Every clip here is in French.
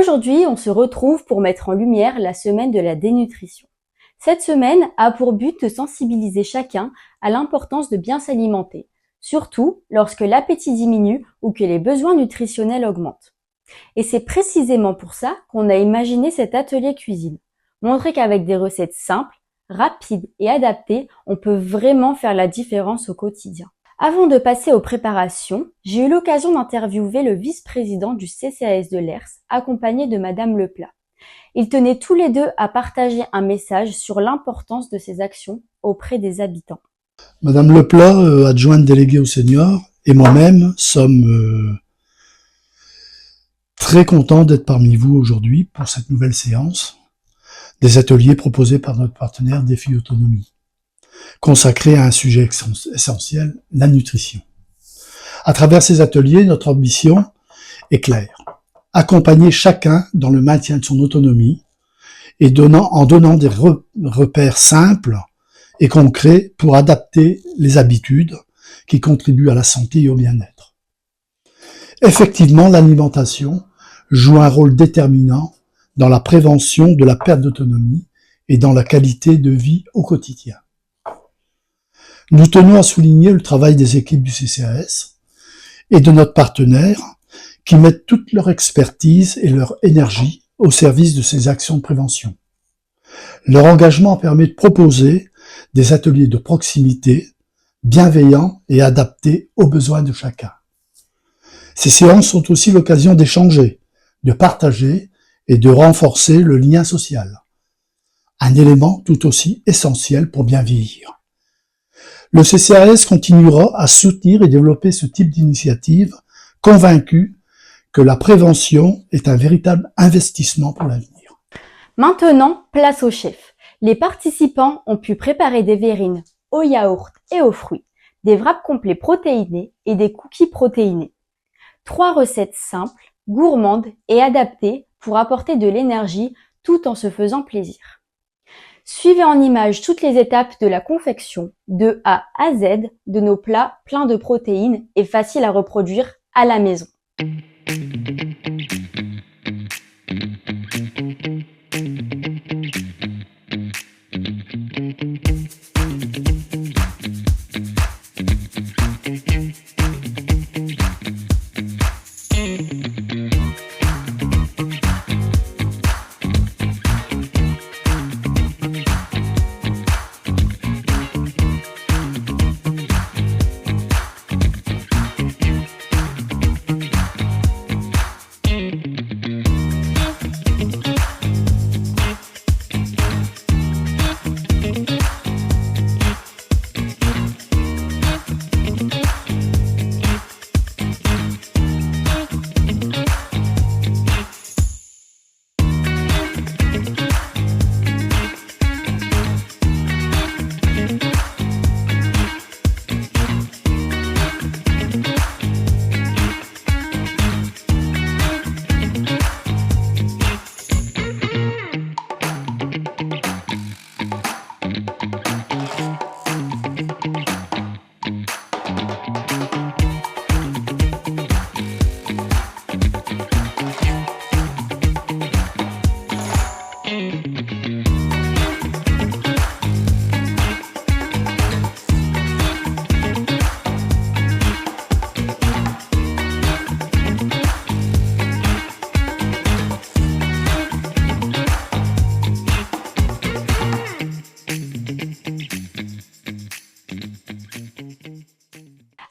Aujourd'hui, on se retrouve pour mettre en lumière la semaine de la dénutrition. Cette semaine a pour but de sensibiliser chacun à l'importance de bien s'alimenter, surtout lorsque l'appétit diminue ou que les besoins nutritionnels augmentent. Et c'est précisément pour ça qu'on a imaginé cet atelier cuisine. Montrer qu'avec des recettes simples, rapides et adaptées, on peut vraiment faire la différence au quotidien. Avant de passer aux préparations, j'ai eu l'occasion d'interviewer le vice-président du CCAS de Lers, accompagné de Madame Leplat. Ils tenaient tous les deux à partager un message sur l'importance de ces actions auprès des habitants. Madame Leplat, adjointe déléguée aux seniors, et moi-même sommes très contents d'être parmi vous aujourd'hui pour cette nouvelle séance des ateliers proposés par notre partenaire Défi Autonomie, consacrés à un sujet essentiel, la nutrition. À travers ces ateliers, notre ambition est claire. Accompagner chacun dans le maintien de son autonomie et en donnant des repères simples et concrets pour adapter les habitudes qui contribuent à la santé et au bien-être. Effectivement, l'alimentation joue un rôle déterminant dans la prévention de la perte d'autonomie et dans la qualité de vie au quotidien. Nous tenons à souligner le travail des équipes du CCAS et de notre partenaire qui mettent toute leur expertise et leur énergie au service de ces actions de prévention. Leur engagement permet de proposer des ateliers de proximité, bienveillants et adaptés aux besoins de chacun. Ces séances sont aussi l'occasion d'échanger, de partager et de renforcer le lien social, un élément tout aussi essentiel pour bien vieillir. Le CCAS continuera à soutenir et développer ce type d'initiative, convaincu que la prévention est un véritable investissement pour l'avenir. Maintenant, place au chef. Les participants ont pu préparer des verrines au yaourt et aux fruits, des wraps complets protéinés et des cookies protéinés. 3 recettes simples, gourmandes et adaptées pour apporter de l'énergie tout en se faisant plaisir. Suivez en images toutes les étapes de la confection de A à Z de nos plats pleins de protéines et faciles à reproduire à la maison.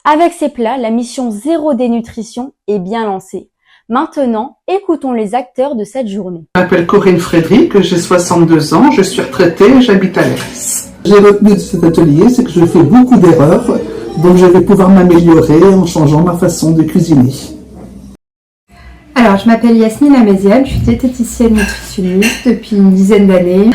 Avec ces plats, la mission zéro dénutrition est bien lancée. Maintenant, écoutons les acteurs de cette journée. Je m'appelle Corinne Frédéric, j'ai 62 ans, je suis retraitée et j'habite à Lers. J'ai retenu de cet atelier, c'est que je fais beaucoup d'erreurs, donc je vais pouvoir m'améliorer en changeant ma façon de cuisiner. Alors, je m'appelle Yasmine Améziane, je suis diététicienne nutritionniste depuis une dizaine d'années.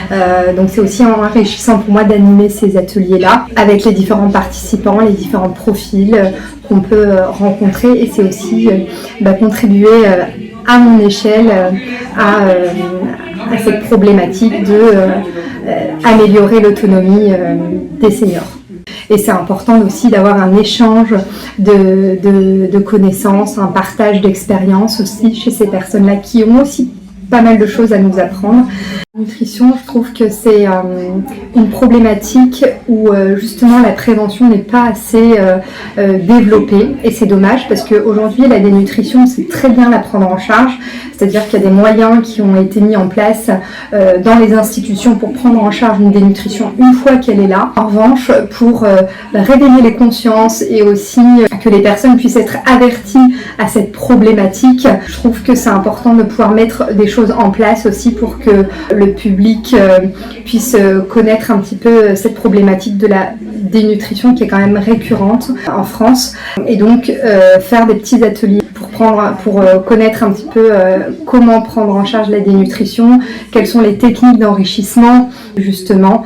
Donc c'est aussi enrichissant pour moi d'animer ces ateliers-là avec les différents participants, les différents profils qu'on peut rencontrer, et c'est aussi contribuer à mon échelle à cette problématique de améliorer l'autonomie des seniors. Et c'est important aussi d'avoir un échange de connaissances, un partage d'expériences aussi chez ces personnes-là qui ont aussi pas mal de choses à nous apprendre. La nutrition, je trouve que c'est une problématique où justement la prévention n'est pas assez développée, et c'est dommage parce qu'aujourd'hui la dénutrition, c'est très bien la prendre en charge, c'est-à-dire qu'il y a des moyens qui ont été mis en place dans les institutions pour prendre en charge une dénutrition une fois qu'elle est là. En revanche, pour réveiller les consciences et aussi que les personnes puissent être averties à cette problématique, je trouve que c'est important de pouvoir mettre des choses en place aussi pour que le public puisse connaître un petit peu cette problématique de la dénutrition qui est quand même récurrente en France, et donc faire des petits ateliers pour connaître un petit peu comment prendre en charge la dénutrition, quelles sont les techniques d'enrichissement justement,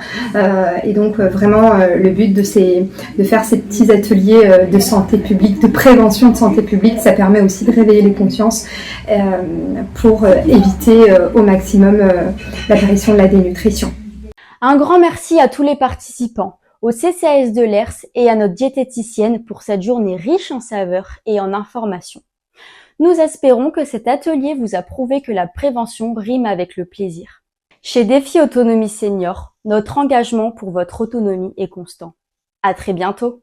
et donc vraiment le but de faire ces petits ateliers de santé publique, de prévention de santé publique, ça permet aussi de réveiller les consciences pour éviter au maximum l'apparition de la dénutrition. Un grand merci à tous les participants, au CCAS de l'ERS et à notre diététicienne pour cette journée riche en saveurs et en informations. Nous espérons que cet atelier vous a prouvé que la prévention rime avec le plaisir. Chez Défi Autonomie Senior, notre engagement pour votre autonomie est constant. À très bientôt.